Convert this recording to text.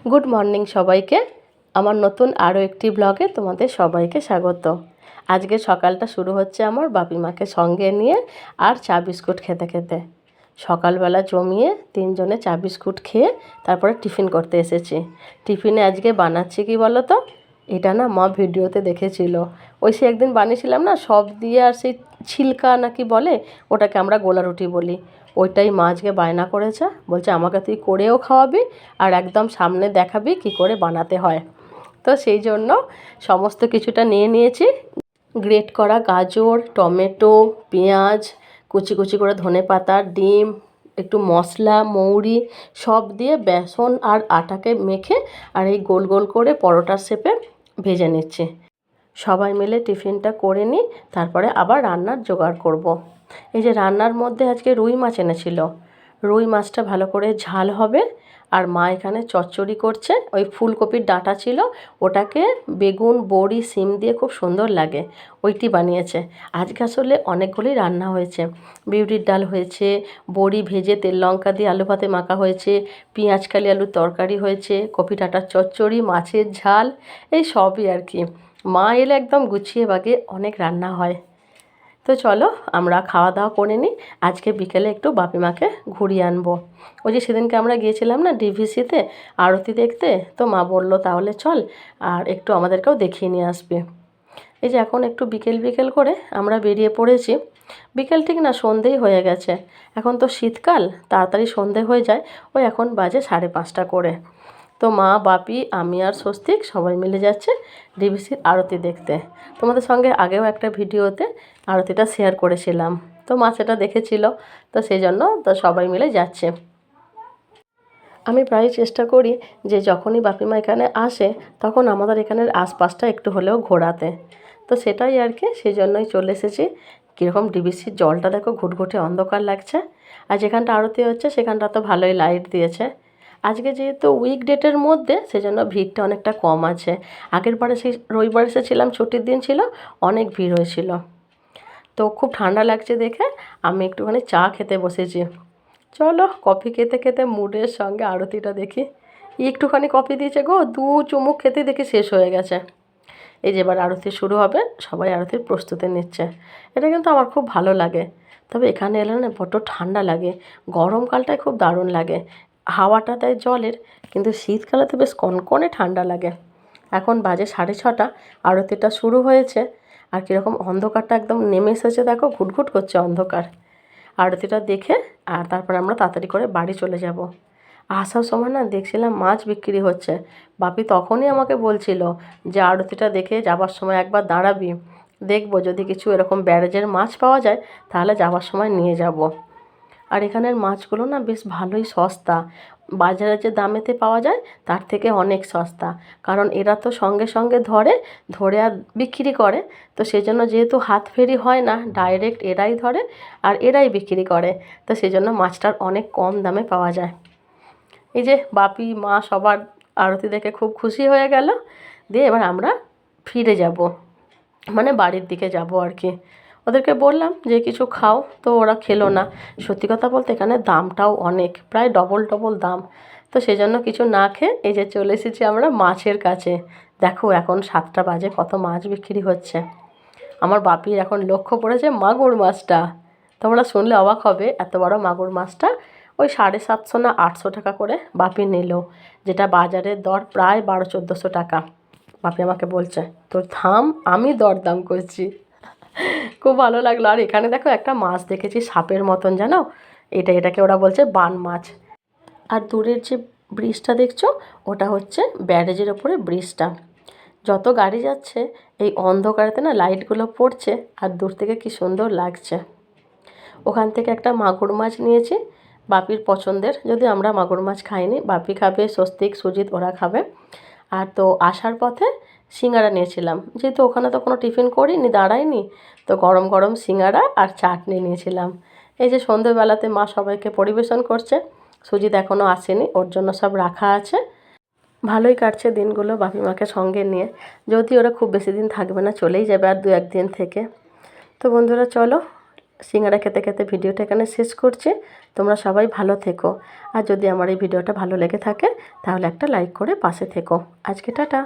Good morning সবাইকে। আমার নতুন আরও একটি ব্লগে তোমাদের সবাইকে স্বাগত। আজকে সকালটা শুরু হচ্ছে আমার বাপিমাকে সঙ্গে নিয়ে আর চা বিস্কুট খেতে খেতে। সকালবেলা জমিয়ে তিনজনে চা বিস্কুট খেয়ে তারপরে টিফিন করতে এসেছি। টিফিনে আজকে বানাচ্ছি কি বলো তো, এটা না মা ভিডিওতে দেখেছিল। ওই সে একদিন বানিয়েছিলাম না সব দিয়ে, আর সেই ছিলকা নাকি বলে, ওটাকে আমরা গোলা রুটি বলি। ওইটাই মা আজকে বায়না করেছে, বলছে আমাকে তুই করেও খাওয়াবি আর একদম সামনে দেখাবি কি করে বানাতে হয়। তো সেই জন্য সমস্ত কিছুটা নিয়ে নিয়েছি। গ্রেট করা গাজর, টমেটো, পেঁয়াজ, কুচি কুচি করে ধনেপাতা, ডিম, একটু মশলা, মৌরি সব দিয়ে বেসন আর আটাকে মেখে আর এই গোল গোল করে পরোটার শেপে ভেজে নিচ্ছি। সবাই মিলে টিফিনটা করে নিই, তারপরে আবার রান্নার জোগাড় করব। এই যে রান্নার মধ্যে আজকে রুই মাছ এনেছিল, রুই মাছটা ভালো করে ঝাল হবে। আর মা এখানে চচ্চড়ি করছে, ওই ফুলকপির ডাঁটা ছিল, ওটাকে বেগুন, বড়ি, শিম দিয়ে খুব সুন্দর লাগে, ওইটি বানিয়েছে। আজকে আসলে অনেকগুলোই রান্না হয়েছে। বিউলির ডাল হয়েছে, বড়ি ভেজে তেল লঙ্কা দিয়ে আলু ভাতে মাখা হয়েছে, পেঁয়াজ কালি আলুর তরকারি হয়েছে, কপি ডাঁটার চচ্চড়ি, মাছের ঝাল, এই সবই আর কি। মা এলে একদম গুছিয়ে বাগে অনেক রান্না হয়। তো চলো আমরা খাওয়া দাওয়া করে নিই। আজকে বিকেলে একটু বাপিমাকে ঘুরিয়ে আনবো। ওই যে সেদিনকে আমরা গিয়েছিলাম না ডিভিসিতে আরতি দেখতে, তো মা বলল তাহলে চল আর একটু আমাদেরকেও দেখিয়ে নিয়ে আসবে। এই যে এখন একটু বিকেল বিকেল করে আমরা বেরিয়ে পড়েছি। বিকেল ঠিক না, সন্ধেই হয়ে গেছে। এখন তো শীতকাল, তাড়াতাড়ি সন্ধে হয়ে যায়। ওই এখন বাজে 5:30 করে। তো মা, বাপি, আমি আর স্বস্তিক সবাই মিলে যাচ্ছে ডিভিসির আরতি দেখতে। তোমাদের সঙ্গে আগেও একটা ভিডিওতে আরতিটা শেয়ার করেছিলাম, তো মা সেটা দেখেছিল, তো সেই জন্য তো সবাই মিলে যাচ্ছে। আমি প্রায় চেষ্টা করি যে যখনই বাপিমা এখানে আসে তখন আমাদের এখানের আশপাশটা একটু হলেও ঘোরাতে। তো সেটাই আর কি, সেই জন্যই চলে এসেছি। কীরকম ডিভিসির জলটা দেখো, ঘুটঘুটে অন্ধকার লাগছে। আর যেখানটা আরতি হচ্ছে সেখানটা তো ভালোই লাইট দিয়েছে। আজকে যেহেতু উইকডেটের মধ্যে, সেজন্য ভিড়টা অনেকটা কম আছে। আগের বারে সেই রবিবার এসেছিলাম, ছুটির দিন ছিল, অনেক ভিড় হয়েছিল। তো খুব ঠান্ডা লাগছে দেখে আমি একটুখানি চা খেতে বসেছি। চলো কফি খেতে খেতে মুডের সঙ্গে আরতিটা দেখি। একটুখানি কফি দিয়েছে গো, 2 চুমুক খেতে দেখি শেষ হয়ে গেছে। এই যে এবার আরতি শুরু হবে, সবাই আরতির প্রস্তুতি নিচ্ছে। এটা কিন্তু আমার খুব ভালো লাগে। তবে এখানে এলে না বড্ড ঠান্ডা লাগে। গরমকালটায় খুব দারুণ লাগে, হাওয়াটা দেয় জলের, কিন্তু শীতকালে তো বেশ কনকনে ঠান্ডা লাগে। এখন বাজে 6:30, আরতিটা শুরু হয়েছে। আর কীরকম অন্ধকারটা একদম নেমে এসেছে দেখো, ঘুটঘুট করছে অন্ধকার। আরতিটা দেখে আর তারপর আমরা তাড়াতাড়ি করে বাড়ি চলে যাব। আসার সময় না দেখছিলাম মাছ বিক্রি হচ্ছে। বাপি তখনই আমাকে বলছিল যে আরতিটা দেখে যাবার সময় একবার দাঁড়াবি, দেখবো যদি কিছু এরকম ব্যারেজের মাছ পাওয়া যায় তাহলে যাবার সময় নিয়ে যাব। আর এখানের মাছগুলো না বেশ ভালোই সস্তা, বাজারে যে দামেতে পাওয়া যায় তার থেকে অনেক সস্তা। কারণ এরা তো সঙ্গে সঙ্গে ধরে ধরে আর বিক্রি করে, তো সেই জন্য যেহেতু হাত ফেরি হয় না, ডাইরেক্ট এরাই ধরে আর এরাই বিক্রি করে, তো সেই জন্য মাছটার অনেক কম দামে পাওয়া যায়। এই যে বাপি, মা সবার আরতি দেখে খুব খুশি হয়ে গেল। দিয়ে এবার আমরা ফিরে যাব, মানে বাড়ির দিকে যাব আর কি। ওদেরকে বললাম যে কিছু খাও, তো ওরা খেলো না। সত্যি কথা বলতে এখানে দামটাও অনেক, প্রায় ডবল ডবল দাম। তো সেই জন্য কিছু না খেয়ে এই যে চলে এসেছি আমরা মাছের কাছে। দেখো এখন 7টা বাজে, কত মাছ বিক্রি হচ্ছে। আমার বাপির এখন লক্ষ্য পড়েছে মাগুর মাছটা। তোমরা শুনলে অবাক হবে, এত বড় মাগুর মাছটা ওই 750 না 800 টাকা করে বাপি নিল, যেটা বাজারের দর প্রায় 1200-1400 টাকা। বাপি আমাকে বলছে তোর থাম, আমি দরদাম করছি। খুব ভালো লাগলো। আর এখানে দেখো একটা মাছ দেখেছি সাপের মতন, জানো, এটাকে ওরা বলছে বান মাছ। আর দূরের যে ব্রিজটা দেখছো, ওটা হচ্ছে ব্যারেজের ওপরে ব্রিজটা। যত গাড়ি যাচ্ছে এই অন্ধকারেতে না লাইটগুলো পড়ছে আর দূর থেকে কি সুন্দর লাগছে। ওখান থেকে একটা মাগুর মাছ নিয়েছি, বাপির পছন্দের, যদি আমরা মাগুর মাছ খাইনি, বাপি খাবে, স্বস্তিক, সুজিত ওরা খাবে। আর তো আসার পথে সিঙ্গারা নিয়েছিলাম, যেহেতু ওখানে তো কোনো টিফিন করিনি, দাঁড়াইনি, তো গরম গরম সিঙ্গারা আর চাটনি নিয়েছিলাম। এই যে সন্ধ্যেবেলাতে মা সবাইকে পরিবেশন করছে। সুজিত এখনও আসেনি, ওর জন্য সব রাখা আছে। ভালোই কাটছে দিনগুলো বাপিমাকে সঙ্গে নিয়ে, যদি ওরা খুব বেশি দিন থাকবে না, চলেই যাবে আর 2-1 দিন থেকে। তো বন্ধুরা চলো সিঙ্গারা খেতে খেতে ভিডিওটা এখানে শেষ করছি। তোমরা সবাই ভালো থেকো, আর যদি আমার এই ভিডিওটা ভালো লেগে থাকে তাহলে একটা লাইক করে পাশে থেকো। আজকে টাটা।